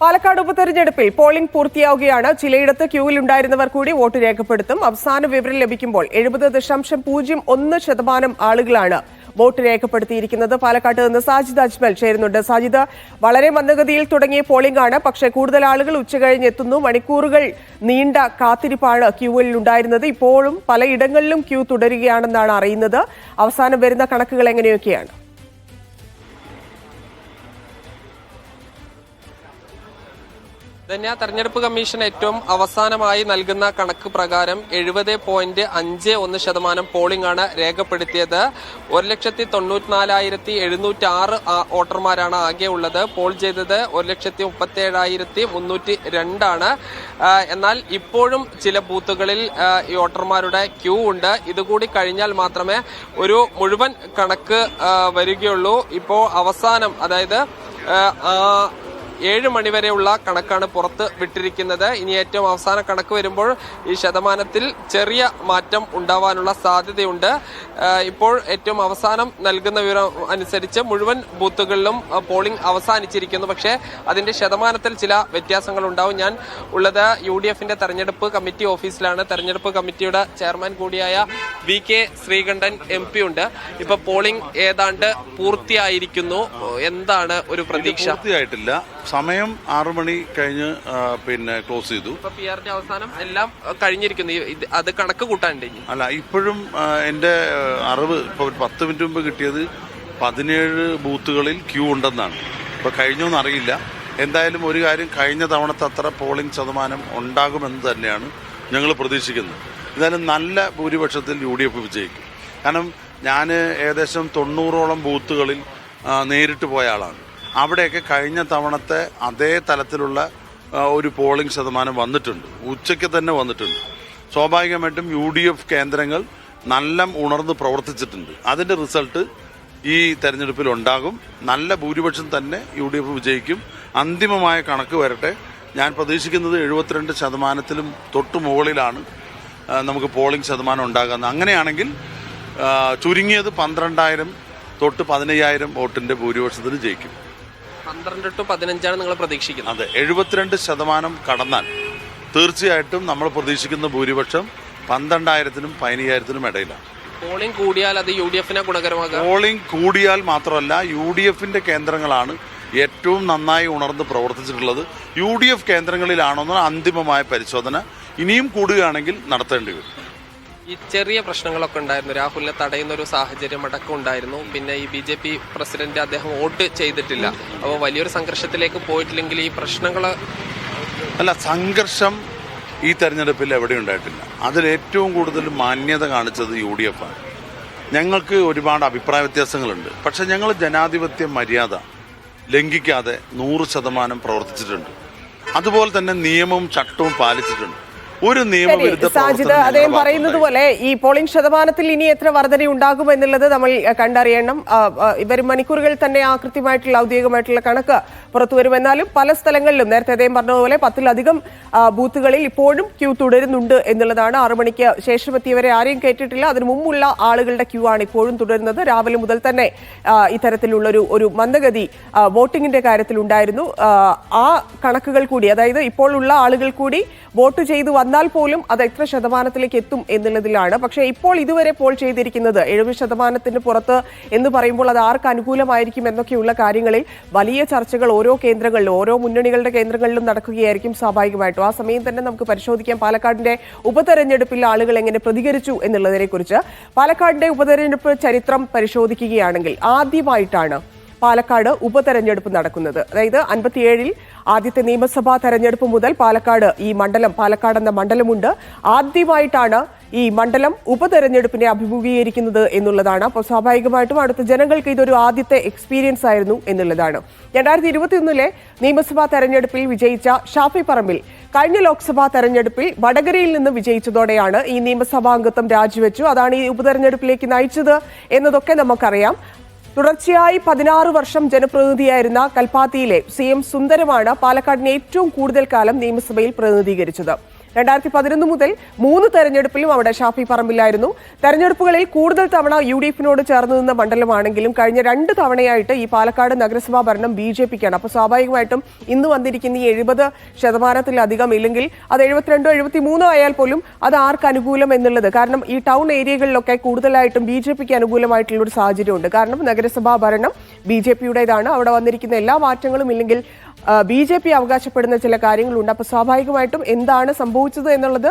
പാലക്കാട് ഉപതെരഞ്ഞെടുപ്പിൽ പോളിംഗ് പൂർത്തിയാവുകയാണ്. ചിലയിടത്ത് ക്യൂവിലുണ്ടായിരുന്നവർ കൂടി വോട്ട് രേഖപ്പെടുത്തും. അവസാന വിവരം ലഭിക്കുമ്പോൾ 70.01% ആളുകളാണ് വോട്ട് രേഖപ്പെടുത്തിയിരിക്കുന്നത്. പാലക്കാട്ട് നിന്ന് സാജിദ് അജ്മൽ ചേരുന്നുണ്ട്. സാജിദ്, വളരെ മന്ദഗതിയിൽ തുടങ്ങിയ പോളിംഗ് ആണ്, പക്ഷേ കൂടുതൽ ആളുകൾ ഉച്ചകഴിഞ്ഞ് എത്തുന്നു. മണിക്കൂറുകൾ നീണ്ട കാത്തിരിപ്പാണ് ക്യൂവിൽ ഉണ്ടായിരുന്നത്. ഇപ്പോഴും പലയിടങ്ങളിലും ക്യൂ തുടരുകയാണെന്നാണ് അറിയുന്നത്. അവസാനം വരുന്ന കണക്കുകൾ എങ്ങനെയൊക്കെയാണ്? തെരഞ്ഞെടുപ്പ് കമ്മീഷൻ ഏറ്റവും അവസാനമായി നൽകുന്ന കണക്ക് പ്രകാരം 70.51% പോളിംഗ് ആണ് രേഖപ്പെടുത്തിയത്. 1,94,706 വോട്ടർമാരാണ് ആകെ ഉള്ളത്. പോൾ ചെയ്തത് 1,37,302 ആണ്. എന്നാൽ ഇപ്പോഴും ചില ബൂത്തുകളിൽ ഈ വോട്ടർമാരുടെ ക്യൂ ഉണ്ട്. ഇതുകൂടി കഴിഞ്ഞാൽ മാത്രമേ ഒരു മുഴുവൻ കണക്ക് വരികയുള്ളൂ. ഇപ്പോൾ അവസാനം, അതായത് 7 മണിവരെയുള്ള കണക്കാണ് പുറത്ത് വിട്ടിരിക്കുന്നത്. ഇനി ഏറ്റവും അവസാന കണക്ക് വരുമ്പോൾ ഈ ശതമാനത്തിൽ ചെറിയ മാറ്റം ഉണ്ടാവാനുള്ള സാധ്യതയുണ്ട്. ഇപ്പോൾ ഏറ്റവും അവസാനം നൽകുന്ന വിവരം അനുസരിച്ച് മുഴുവൻ ബൂത്തുകളിലും പോളിംഗ് അവസാനിച്ചിരിക്കുന്നു. പക്ഷേ അതിന്റെ ശതമാനത്തിൽ ചില വ്യത്യാസങ്ങൾ ഉണ്ടാവും. ഞാൻ ഉള്ളത് UDFന്റെ തെരഞ്ഞെടുപ്പ് കമ്മിറ്റി ഓഫീസിലാണ്. തെരഞ്ഞെടുപ്പ് കമ്മിറ്റിയുടെ ചെയർമാൻ കൂടിയായ VK ശ്രീകണ്ഠൻ MP ഉണ്ട്. ഇപ്പൊ പോളിംഗ് ഏതാണ്ട് പൂർത്തിയായിരിക്കുന്നു. എന്താണ് ഒരു പ്രതീക്ഷ? പൂർത്തിയായിട്ടില്ല. സമയം 6 മണി കഴിഞ്ഞ് ക്ലോസ് ചെയ്തു. PR-ന്റെ അവസാനം എല്ലാം കഴിഞ്ഞിരിക്കുന്നു. അത് കണക്ക് കൂട്ടാണ്ട് അല്ല, ഇപ്പോഴും എൻ്റെ അറിവ് ഇപ്പോൾ 10 മിനിറ്റ് മുമ്പ് കിട്ടിയത് 17 ബൂത്തുകളിൽ ക്യൂ ഉണ്ടെന്നാണ്. ഇപ്പോൾ കഴിഞ്ഞൊന്നും അറിയില്ല. എന്തായാലും ഒരു കാര്യം, കഴിഞ്ഞ തവണത്തെ അത്ര പോളിംഗ് ശതമാനം ഉണ്ടാകുമെന്ന് തന്നെയാണ് ഞങ്ങൾ പ്രതീക്ഷിക്കുന്നത്. എന്തായാലും നല്ല ഭൂരിപക്ഷത്തിൽ UDF വിജയിക്കും. കാരണം ഞാൻ ഏകദേശം 90ഓളം ബൂത്തുകളിൽ നേരിട്ട് പോയ ആളാണ്. അവിടെയൊക്കെ കഴിഞ്ഞ തവണത്തെ അതേ തലത്തിലുള്ള ഒരു പോളിംഗ് ശതമാനം വന്നിട്ടുണ്ട്. ഉച്ചയ്ക്ക് തന്നെ വന്നിട്ടുണ്ട്. സ്വാഭാവികമായിട്ടും UDF കേന്ദ്രങ്ങൾ നല്ല ഉണർന്ന് പ്രവർത്തിച്ചിട്ടുണ്ട്. അതിൻ്റെ റിസൾട്ട് ഈ തെരഞ്ഞെടുപ്പിൽ ഉണ്ടാകും. നല്ല ഭൂരിപക്ഷം തന്നെ UDF വിജയിക്കും. അന്തിമമായ കണക്ക് വരട്ടെ. ഞാൻ പ്രതീക്ഷിക്കുന്നത് 72%-ലും തൊട്ട് മുകളിലാണ് നമുക്ക് പോളിംഗ് ശതമാനം ഉണ്ടാകുന്നത്. അങ്ങനെയാണെങ്കിൽ ചുരുങ്ങിയത് 12,000 തൊട്ട് 15,000 വോട്ടിൻ്റെ ഭൂരിപക്ഷത്തിന് ജയിക്കും. 12 to 15 നിങ്ങൾ പ്രതീക്ഷിക്കുന്നത്? അതെ, 72% കടന്നാൽ തീർച്ചയായിട്ടും നമ്മൾ പ്രതീക്ഷിക്കുന്ന ഭൂരിപക്ഷം 12,000-നും 15,000-നും ഇടയിലാണ്. പോളിംഗ് കൂടിയാൽ അത് UDFന് ഗുണകരമാകും. പോളിംഗ് കൂടിയാൽ മാത്രമല്ല, UDFന്റെ കേന്ദ്രങ്ങളാണ് ഏറ്റവും നന്നായി ഉണർന്ന് പ്രവർത്തിച്ചിട്ടുള്ളത്. UDF കേന്ദ്രങ്ങളിലാണെന്ന അന്തിമമായ പരിശോധന ഇനിയും കൂടുകയാണെങ്കിൽ നടത്തേണ്ടി വരും. ഈ ചെറിയ പ്രശ്നങ്ങളൊക്കെ ഉണ്ടായിരുന്നു. രാഹുലിനെ തടയുന്ന ഒരു സാഹചര്യം അടക്കം ഉണ്ടായിരുന്നു. പിന്നെ ഈ BJP പ്രസിഡന്റ് അദ്ദേഹം വോട്ട് ചെയ്തിട്ടില്ല. അപ്പോൾ വലിയൊരു സംഘർഷത്തിലേക്ക് പോയിട്ടില്ലെങ്കിൽ ഈ പ്രശ്നങ്ങൾ അല്ല, സംഘർഷം ഈ തെരഞ്ഞെടുപ്പിൽ എവിടെ ഉണ്ടായിട്ടില്ല. അതിലേറ്റവും കൂടുതൽ മാന്യത കാണിച്ചത് UDF ആണ്. ഞങ്ങൾക്ക് ഒരുപാട് അഭിപ്രായ വ്യത്യാസങ്ങളുണ്ട്. പക്ഷെ ഞങ്ങൾ ജനാധിപത്യ മര്യാദ ലംഘിക്കാതെ 100% പ്രവർത്തിച്ചിട്ടുണ്ട്. അതുപോലെ തന്നെ നിയമവും ചട്ടവും പാലിച്ചിട്ടുണ്ട്. ഒരു നിയമവിരുദ്ധ സാജിദ്, അദ്ദേഹം പറയുന്നത് പോലെ ഈ പോളിംഗ് ശതമാനത്തിൽ ഇനി എത്ര വർധന ഉണ്ടാകും എന്നുള്ളത് നമ്മൾ കണ്ടറിയണം. വരും മണിക്കൂറുകൾ തന്നെ കൃത്യമായിട്ടുള്ള ഔദ്യോഗികമായിട്ടുള്ള കണക്ക് പുറത്തു വരും. എന്നാലും പല സ്ഥലങ്ങളിലും നേരത്തെ അദ്ദേഹം പറഞ്ഞതുപോലെ 10-ലധികം ബൂത്തുകളിൽ ഇപ്പോഴും ക്യൂ തുടരുന്നുണ്ട് എന്നുള്ളതാണ്. 6 മണിക്ക് ശേഷം എത്തിയവരെ ആരെയും കയറ്റിയിട്ടില്ല. അതിനു മുമ്പുള്ള ആളുകളുടെ ക്യൂ ആണ് ഇപ്പോഴും തുടരുന്നത്. രാവിലെ മുതൽ തന്നെ ഇത്തരത്തിലുള്ള ഒരു മന്ദഗതി വോട്ടിങ്ങിന്റെ കാര്യത്തിൽ ഉണ്ടായിരുന്നു. ആ കണക്കുകൾ കൂടി, അതായത് ഇപ്പോൾ ഉള്ള ആളുകൾ കൂടി വോട്ട് ചെയ്തു വന്നാൽ പോലും അത് എത്ര ശതമാനത്തിലേക്ക് എത്തും എന്നുള്ളതിലാണ്. പക്ഷേ ഇപ്പോൾ ഇതുവരെ പോൾ ചെയ്തിരിക്കുന്നത് 70% പുറത്ത് എന്ന് പറയുമ്പോൾ അത് ആർക്ക് അനുകൂലമായിരിക്കും എന്നൊക്കെയുള്ള കാര്യങ്ങളിൽ വലിയ ചർച്ചകൾ ഓരോ കേന്ദ്രങ്ങളിലും, ഓരോ മുന്നണികളുടെ കേന്ദ്രങ്ങളിലും നടക്കുകയായിരിക്കും സ്വാഭാവികമായിട്ടും. ആ സമയം തന്നെ നമുക്ക് പരിശോധിക്കാം പാലക്കാടിന്റെ ഉപതെരഞ്ഞെടുപ്പിൽ ആളുകൾ എങ്ങനെ പ്രതികരിച്ചു എന്നുള്ളതിനെ കുറിച്ച്. പാലക്കാടിന്റെ ഉപതെരഞ്ഞെടുപ്പ് ചരിത്രം പരിശോധിക്കുകയാണെങ്കിൽ ആദ്യമായിട്ടാണ് പാലക്കാട് ഉപതെരഞ്ഞെടുപ്പ് നടക്കുന്നത്. അതായത് 57-ൽ ആദ്യത്തെ നിയമസഭാ തെരഞ്ഞെടുപ്പ് മുതൽ പാലക്കാട് പാലക്കാട് എന്ന മണ്ഡലമുണ്ട്. ആദ്യമായിട്ടാണ് ഈ മണ്ഡലം ഉപതെരഞ്ഞെടുപ്പിനെ അഭിമുഖീകരിക്കുന്നത് എന്നുള്ളതാണ്. അപ്പോൾ സ്വാഭാവികമായിട്ടും അടുത്ത ജനങ്ങൾക്ക് ഇതൊരു ആദ്യത്തെ എക്സ്പീരിയൻസ് ആയിരുന്നു എന്നുള്ളതാണ്. 2021-ലെ നിയമസഭാ തെരഞ്ഞെടുപ്പിൽ വിജയിച്ച ഷാഫി പറമ്പിൽ കഴിഞ്ഞ ലോക്സഭാ തെരഞ്ഞെടുപ്പിൽ വടകരയിൽ നിന്ന് വിജയിച്ചതോടെയാണ് ഈ നിയമസഭാ അംഗത്വം രാജിവെച്ചു. അതാണ് ഈ ഉപതെരഞ്ഞെടുപ്പിലേക്ക് നയിച്ചത് എന്നതൊക്കെ നമുക്കറിയാം. തുടർച്ചയായി 16 വർഷം ജനപ്രതിനിധിയായിരുന്ന കൽപ്പാത്തിയിലെ CM സുന്ദരമാണ് പാലക്കാടിനെ ഏറ്റവും കൂടുതൽ കാലം നിയമസഭയിൽ പ്രതിനിധീകരിച്ചത്. 2011 മുതൽ 3 തെരഞ്ഞെടുപ്പിലും അവിടെ ഷാഫി പറമ്പിലായിരുന്നു. തെരഞ്ഞെടുപ്പുകളിൽ കൂടുതൽ തവണ UDF-നോട് ചേർന്ന് നിന്ന മണ്ഡലമാണെങ്കിലും കഴിഞ്ഞ 2 തവണയായിട്ട് ഈ പാലക്കാട് നഗരസഭാ ഭരണം BJP-ക്കാണ്. അപ്പോൾ സ്വാഭാവികമായിട്ടും ഇന്ന് വന്നിരിക്കുന്ന ഈ 70% ഇല്ലെങ്കിൽ അത് 72 73 ആയാൽ പോലും അത് ആർക്ക് അനുകൂലം എന്നുള്ളത്, കാരണം ഈ ടൗൺ ഏരിയകളിലൊക്കെ കൂടുതലായിട്ടും BJP-ക്ക് അനുകൂലമായിട്ടുള്ള ഒരു സാഹചര്യമുണ്ട്. കാരണം നഗരസഭാ ഭരണം BJP-യുടേതാണ്. അവിടെ വന്നിരിക്കുന്ന എല്ലാ മാറ്റങ്ങളും ഇല്ലെങ്കിൽ BJP അവകാശപ്പെടുന്ന ചില കാര്യങ്ങളുണ്ട്. അപ്പോൾ സ്വാഭാവികമായിട്ടും എന്താണ് സംഭവിച്ചത് എന്നുള്ളത്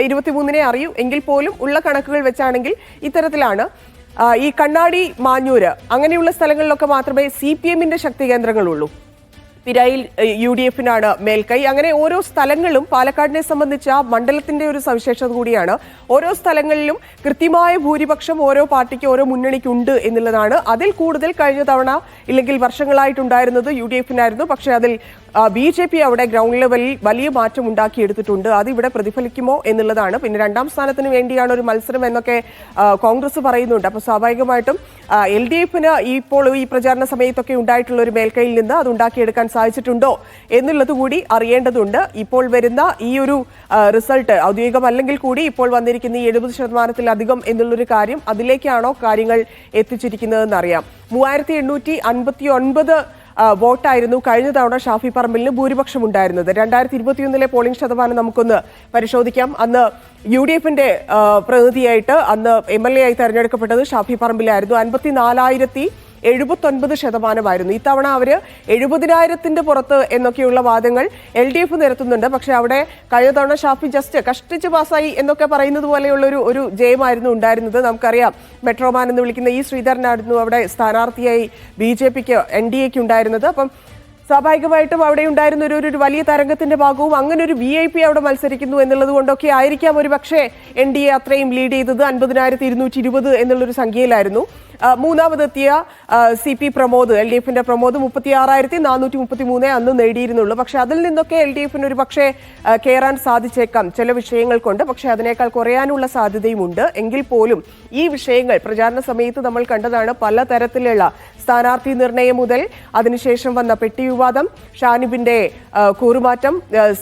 23-നെ അറിയൂ. എങ്കിൽ പോലും ഉള്ള കണക്കുകൾ വെച്ചാണെങ്കിൽ ഇത്തരത്തിലാണ്. ഈ കണ്ണാടി, മാഞ്ഞൂര് അങ്ങനെയുള്ള സ്ഥലങ്ങളിലൊക്കെ മാത്രമേ CPM-ന്റെ ശക്തി കേന്ദ്രങ്ങളുള്ളൂ. പിരായിൽ UDF-നാണ് മേൽക്കൈ. അങ്ങനെ ഓരോ സ്ഥലങ്ങളും പാലക്കാടിനെ സംബന്ധിച്ച മണ്ഡലത്തിന്റെ ഒരു സവിശേഷത കൂടിയാണ്. ഓരോ സ്ഥലങ്ങളിലും കൃത്യമായ ഭൂരിപക്ഷം ഓരോ പാർട്ടിക്ക്, ഓരോ മുന്നണിക്കുണ്ട് എന്നുള്ളതാണ്. അതിൽ കൂടുതൽ കഴിഞ്ഞ തവണ ഇല്ലെങ്കിൽ വർഷങ്ങളായിട്ടുണ്ടായിരുന്നത് UDF-നായിരുന്നു. പക്ഷേ അതിൽ BJP അവിടെ ഗ്രൗണ്ട് ലെവലിൽ വലിയ മാറ്റം ഉണ്ടാക്കിയെടുത്തിട്ടുണ്ട്. അത് ഇവിടെ പ്രതിഫലിക്കുമോ എന്നുള്ളതാണ്. പിന്നെ 2ാം സ്ഥാനത്തിന് വേണ്ടിയാണ് ഒരു മത്സരം എന്നൊക്കെ കോൺഗ്രസ് പറയുന്നുണ്ട്. അപ്പോൾ സ്വാഭാവികമായിട്ടും LDF-ന് ഇപ്പോൾ ഈ പ്രചാരണ സമയത്തൊക്കെ ഉണ്ടായിട്ടുള്ള ഒരു മേൽക്കൈയിൽ നിന്ന് അത് ഉണ്ടാക്കിയെടുക്കാൻ സാധിച്ചിട്ടുണ്ടോ എന്നുള്ളത് കൂടി അറിയേണ്ടതുണ്ട്. ഇപ്പോൾ വരുന്ന ഈ ഒരു റിസൾട്ട് ഔദ്യോഗികമല്ലെങ്കിൽ കൂടി ഇപ്പോൾ വന്നിരിക്കുന്ന ഈ 70%-ലധികം എന്നുള്ളൊരു കാര്യം, അതിലേക്കാണോ കാര്യങ്ങൾ എത്തിച്ചിരിക്കുന്നതെന്ന് അറിയാം. 3859 വോട്ടായിരുന്നു കഴിഞ്ഞ തവണ ഷാഫി പറമ്പിലിന് ഭൂരിപക്ഷം ഉണ്ടായിരുന്നത്. 2021-ലെ പോളിംഗ് ശതമാനം നമുക്കൊന്ന് പരിശോധിക്കാം. അന്ന് UDF-ന്റെ പ്രതിനിധിയായിട്ട് അന്ന് MLA ആയി തെരഞ്ഞെടുക്കപ്പെട്ടത് ഷാഫി പറമ്പിലായിരുന്നു. 54,079% ഇത്തവണ അവര് 70,000-ന്റെ പുറത്ത് എന്നൊക്കെയുള്ള വാദങ്ങൾ LDF നിരത്തുന്നുണ്ട്. പക്ഷെ അവിടെ കഴിഞ്ഞ തവണ ഷാഫി ജസ്റ്റ് കഷ്ടിച്ച് പാസ്സായി എന്നൊക്കെ പറയുന്നത് പോലെയുള്ള ഒരു ജയമായിരുന്നു ഉണ്ടായിരുന്നത്. നമുക്കറിയാം, മെട്രോമാൻ എന്ന് വിളിക്കുന്ന ഈ ശ്രീധരനായിരുന്നു അവിടെ സ്ഥാനാർത്ഥിയായി BJP-ക്ക് NDA-ക്ക് ഉണ്ടായിരുന്നത്. അപ്പം സ്വാഭാവികമായിട്ടും അവിടെ ഉണ്ടായിരുന്ന ഒരു വലിയ തരംഗത്തിന്റെ ഭാഗവും അങ്ങനെ ഒരു VIP അവിടെ മത്സരിക്കുന്നു എന്നുള്ളത് കൊണ്ടൊക്കെ ആയിരിക്കാം ഒരു പക്ഷേ NDA അത്രയും ലീഡ് ചെയ്തത്. 50,220 എന്നുള്ളൊരു സംഖ്യയിലായിരുന്നു. മൂന്നാമതെത്തിയ CP പ്രമോദ്, LDF-ന്റെ പ്രമോദ് 36,433 അന്ന് നേടിയിരുന്നുള്ളൂ. പക്ഷെ അതിൽ നിന്നൊക്കെ LDF-ന് ഒരു പക്ഷേ കയറാൻ സാധിച്ചേക്കാം ചില വിഷയങ്ങൾ കൊണ്ട്. പക്ഷെ അതിനേക്കാൾ കുറയാനുള്ള സാധ്യതയുമുണ്ട്. എങ്കിൽ പോലും ഈ വിഷയങ്ങൾ പ്രചാരണ സമയത്ത് നമ്മൾ കണ്ടതാണ്. പലതരത്തിലുള്ള സ്ഥാനാർത്ഥി നിർണയം മുതൽ അതിനുശേഷം വന്ന പെട്ടി വിവാദം, ഷാനിബിന്റെ കൂറുമാറ്റം,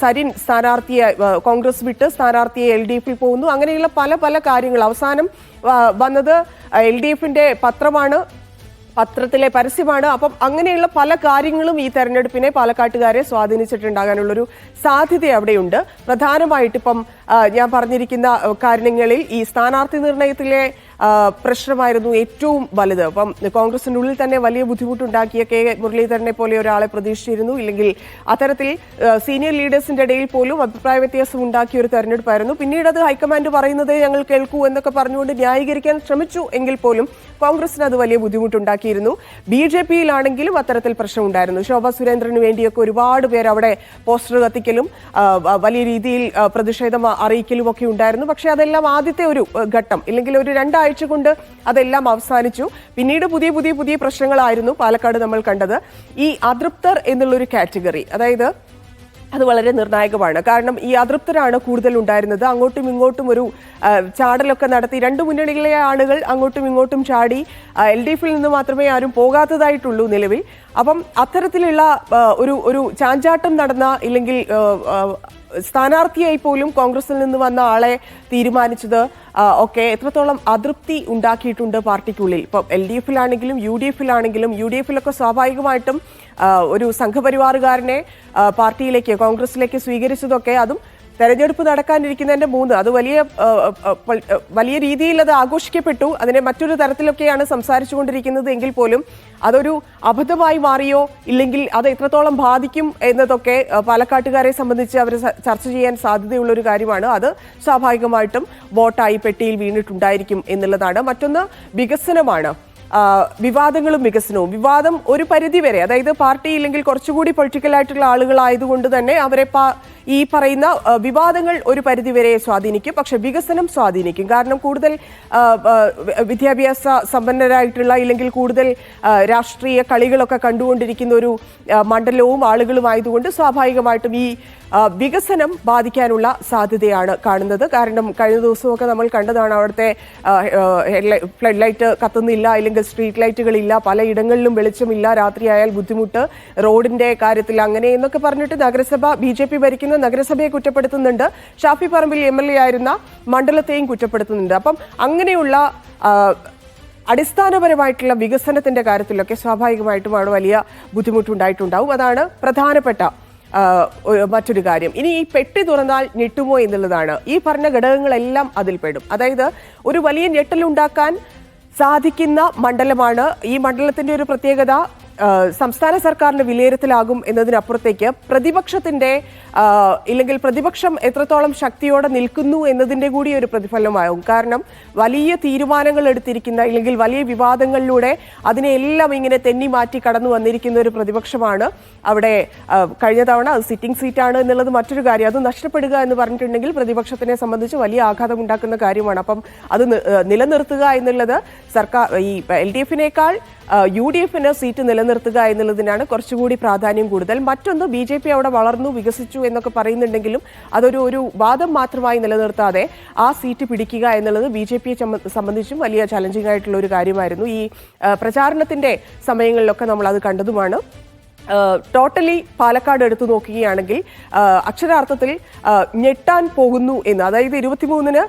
സരിൻ സ്ഥാനാർത്ഥിയെ കോൺഗ്രസ് വിട്ട് സ്ഥാനാർത്ഥിയെ LDF-ൽ പോകുന്നു. അങ്ങനെയുള്ള പല കാര്യങ്ങൾ. അവസാനം വന്നത് LDF-ന്റെ പത്രത്തിലെ പരസ്യമാണ്. അപ്പം അങ്ങനെയുള്ള പല കാര്യങ്ങളും ഈ തെരഞ്ഞെടുപ്പിനെ പാലക്കാട്ടുകാരെ സ്വാധീനിച്ചിട്ടുണ്ടാകാനുള്ളൊരു സാധ്യത അവിടെയുണ്ട്. പ്രധാനമായിട്ട് ഇപ്പം ഞാൻ പറഞ്ഞിരിക്കുന്ന കാര്യങ്ങളിൽ ഈ സ്ഥാനാർത്ഥി നിർണയത്തിലെ പ്രശ്നമായിരുന്നു ഏറ്റവും വലുത്. അപ്പം കോൺഗ്രസിനുള്ളിൽ തന്നെ വലിയ ബുദ്ധിമുട്ടുണ്ടാക്കിയ K മുരളീധരനെ പോലെ ഒരാളെ പ്രതീക്ഷിച്ചിരുന്നു. ഇല്ലെങ്കിൽ അത്തരത്തിൽ സീനിയർ ലീഡേഴ്സിന്റെ ഇടയിൽ പോലും അഭിപ്രായ വ്യത്യാസം ഉണ്ടാക്കിയ ഒരു തെരഞ്ഞെടുപ്പായിരുന്നു. പിന്നീട് അത് ഹൈക്കമാൻഡ് പറയുന്നത് ഞങ്ങൾ കേൾക്കൂ എന്നൊക്കെ പറഞ്ഞുകൊണ്ട് ന്യായീകരിക്കാൻ ശ്രമിച്ചു. എങ്കിൽ പോലും കോൺഗ്രസിന് അത് വലിയ ബുദ്ധിമുട്ടുണ്ടാക്കിയിരുന്നു. BJP-യിലാണെങ്കിലും അത്തരത്തിൽ പ്രശ്നമുണ്ടായിരുന്നു. ശോഭ സുരേന്ദ്രന് വേണ്ടിയൊക്കെ ഒരുപാട് പേർ അവിടെ പോസ്റ്റർ കത്തിക്കലും വലിയ രീതിയിൽ പ്രതിഷേധം അറിയിക്കലും ഒക്കെ ഉണ്ടായിരുന്നു. പക്ഷെ അതെല്ലാം ആദ്യത്തെ ഒരു ഘട്ടം, ഇല്ലെങ്കിൽ ഒരു 2 ആഴ്ച കൊണ്ട് അതെല്ലാം അവസാനിച്ചു. പിന്നീട് പുതിയ പ്രശ്നങ്ങളായിരുന്നു പാലക്കാട് നമ്മൾ കണ്ടത്. ഈ അതൃപ്തർ എന്നുള്ളൊരു കാറ്റഗറി, അതായത് അത് വളരെ നിർണായകമാണ്. കാരണം ഈ അതൃപ്തരാണ് കൂടുതൽ ഉണ്ടായിരുന്നത്. അങ്ങോട്ടും ഇങ്ങോട്ടും ഒരു ചാടലൊക്കെ നടത്തി 2 മുന്നണികളിലെ ആളുകൾ അങ്ങോട്ടും ഇങ്ങോട്ടും ചാടി. LDF-ൽ നിന്ന് മാത്രമേ ആരും പോകാത്തതായിട്ടുള്ളൂ നിലവിൽ. അപ്പം അത്തരത്തിലുള്ള ഒരു ചാഞ്ചാട്ടം നടന്ന, ഇല്ലെങ്കിൽ സ്ഥാനാർത്ഥിയായി പോലും കോൺഗ്രസിൽ നിന്ന് വന്ന ആളെ തീരുമാനിച്ചത് ഒക്കെ എത്രത്തോളം അതൃപ്തി ഉണ്ടാക്കിയിട്ടുണ്ട് പാർട്ടിക്കുള്ളിൽ. ഇപ്പം LDF-ലാണെങ്കിലും UDF-ലാണെങ്കിലും UDF-ലൊക്കെ സ്വാഭാവികമായിട്ടും ഒരു സംഘപരിവാറുകാരനെ പാർട്ടിയിലേക്ക്, കോൺഗ്രസിലേക്ക് സ്വീകരിച്ചതൊക്കെ, അതും തെരഞ്ഞെടുപ്പ് നടക്കാനിരിക്കുന്നതിന്റെ 3 അത് വലിയ രീതിയിൽ അത് ആഘോഷിക്കപ്പെട്ടു. അതിനെ മറ്റൊരു തരത്തിലൊക്കെയാണ് സംസാരിച്ചുകൊണ്ടിരിക്കുന്നത്. എങ്കിൽ പോലും അതൊരു അബദ്ധമായി മാറിയോ, ഇല്ലെങ്കിൽ അത് എത്രത്തോളം ബാധിക്കും എന്നതൊക്കെ പാലക്കാട്ടുകാരെ സംബന്ധിച്ച് അവർ ചർച്ച ചെയ്യാൻ സാധ്യതയുള്ള ഒരു കാര്യമാണ്. അത് സ്വാഭാവികമായിട്ടും വോട്ടായി പെട്ടിയിൽ വീണിട്ടുണ്ടായിരിക്കും എന്നുള്ളതാണ്. മറ്റൊന്ന് വികസനമാണ്. വിവാദങ്ങളും വികസനവും. വിവാദം ഒരു പരിധിവരെ, അതായത് പാർട്ടി ഇല്ലെങ്കിൽ കുറച്ചുകൂടി പൊളിറ്റിക്കൽ ആയിട്ടുള്ള ആളുകളായതുകൊണ്ട് തന്നെ അവരെ ഈ പറയുന്ന വിവാദങ്ങൾ ഒരു പരിധിവരെ സ്വാധീനിക്കും. പക്ഷെ വികസനം സ്വാധീനിക്കും. കാരണം കൂടുതൽ വിദ്യാഭ്യാസ സമ്പന്നരായിട്ടുള്ള, ഇല്ലെങ്കിൽ കൂടുതൽ രാഷ്ട്രീയ കളികളൊക്കെ കണ്ടുകൊണ്ടിരിക്കുന്ന ഒരു മണ്ഡലവും ആളുകളും ആയതുകൊണ്ട് സ്വാഭാവികമായിട്ടും ഈ വികസനം ബാധിക്കാനുള്ള സാധ്യതയാണ് കാണുന്നത്. കാരണം കഴിഞ്ഞ ദിവസമൊക്കെ നമ്മൾ കണ്ടതാണ്, അവിടുത്തെ ഫ്ലഡ് ലൈറ്റ് കത്തുന്നില്ല, ഇല്ലെങ്കിൽ സ്ട്രീറ്റ് ലൈറ്റുകളില്ല, പലയിടങ്ങളിലും വെളിച്ചമില്ല, രാത്രിയായാൽ ബുദ്ധിമുട്ട്, റോഡിന്റെ കാര്യത്തിൽ അങ്ങനെ എന്നൊക്കെ പറഞ്ഞിട്ട് നഗരസഭ BJP ഭരിക്കുന്ന ആയിരുന്ന നഗരസഭയെ കുറ്റപ്പെടുത്തുന്നുണ്ട്, ഷാഫി പറമ്പിൽ MLA ആയിരുന്ന മണ്ഡലത്തെയും കുറ്റപ്പെടുത്തുന്നുണ്ട്. അപ്പം അങ്ങനെയുള്ള അടിസ്ഥാനപരമായിട്ടുള്ള വികസനത്തിന്റെ കാര്യത്തിലൊക്കെ സ്വാഭാവികമായിട്ടും അവിടെ വലിയ ബുദ്ധിമുട്ടുണ്ടായിട്ടുണ്ടാവും. അതാണ് പ്രധാനപ്പെട്ട മറ്റൊരു കാര്യം. ഇനി ഈ പെട്ടി തുറന്നാൽ ഞെട്ടുമോ എന്നുള്ളതാണ്. ഈ പറഞ്ഞ ഘടകങ്ങളെല്ലാം അതിൽപ്പെടും. അതായത് ഒരു വലിയ ഞെട്ടലുണ്ടാക്കാൻ സാധിക്കുന്ന മണ്ഡലമാണ്. ഈ മണ്ഡലത്തിന്റെ ഒരു പ്രത്യേകത സംസ്ഥാന സർക്കാരിന്റെ വിലയിരുത്തലാകും എന്നതിനപ്പുറത്തേക്ക് പ്രതിപക്ഷത്തിന്റെ ഇല്ലെങ്കിൽ പ്രതിപക്ഷം എത്രത്തോളം ശക്തിയോടെ നിൽക്കുന്നു എന്നതിന്റെ കൂടി ഒരു പ്രതിഫലനമാകും. കാരണം വലിയ തീരുമാനങ്ങൾ എടുത്തിരിക്കുന്ന ഇല്ലെങ്കിൽ വലിയ വിവാദങ്ങളിലൂടെ അതിനെല്ലാം ഇങ്ങനെ തെന്നി മാറ്റി കടന്നു വന്നിരിക്കുന്ന ഒരു പ്രതിപക്ഷമാണ് അവിടെ. കഴിഞ്ഞ തവണ അത് സിറ്റിംഗ് സീറ്റാണ് എന്നുള്ളത് മറ്റൊരു കാര്യം. അത് നഷ്ടപ്പെടുക എന്ന് പറഞ്ഞിട്ടുണ്ടെങ്കിൽ പ്രതിപക്ഷത്തിനെ സംബന്ധിച്ച് വലിയ ആഘാതം ഉണ്ടാക്കുന്ന കാര്യമാണ്. അപ്പം അത് നിലനിർത്തുക എന്നുള്ളത് സർക്കാർ ഈ LDF-നേക്കാൾ UDF-ന് സീറ്റ് നിലനിർത്തുക എന്നുള്ളതിനാണ് കുറച്ചുകൂടി പ്രാധാന്യം കൂടുതൽ. മറ്റൊന്ന് BJP അവിടെ വളർന്നു വികസിച്ചു എന്നൊക്കെ പറയുന്നുണ്ടെങ്കിലും അതൊരു വാദം മാത്രമായി നിലനിർത്താതെ ആ സീറ്റ് പിടിക്കുക എന്നുള്ളത് BJP-യെ സംബന്ധിച്ചും വലിയ ചലഞ്ചിങ് ആയിട്ടുള്ള ഒരു കാര്യമായിരുന്നു. ഈ പ്രചാരണത്തിന്റെ സമയങ്ങളിലൊക്കെ നമ്മൾ അത് കണ്ടതുമാണ്. ടോട്ടലി പാലക്കാട് എടുത്തു നോക്കുകയാണെങ്കിൽ അക്ഷരാർത്ഥത്തിൽ ഞെട്ടാൻ പോകുന്നു എന്ന്, അതായത് 23-ന്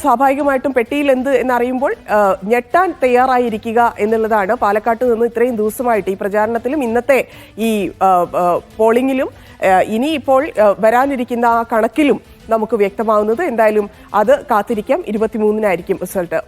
സ്വാഭാവികമായിട്ടും പെട്ടിയിൽ എന്ത് എന്നറിയുമ്പോൾ ഞെട്ടാൻ തയ്യാറായിരിക്കുക എന്നുള്ളതാണ് പാലക്കാട്ട് നിന്ന് ഇത്രയും ദിവസമായിട്ട് ഈ പ്രചാരണത്തിലും ഇന്നത്തെ ഈ പോളിംഗിലും ഇനി ഇപ്പോൾ വരാനിരിക്കുന്ന ആ കണക്കിലും നമുക്ക് വ്യക്തമാവുന്നത്. എന്തായാലും അത് കാത്തിരിക്കാം. 23-നായിരിക്കും റിസൾട്ട്.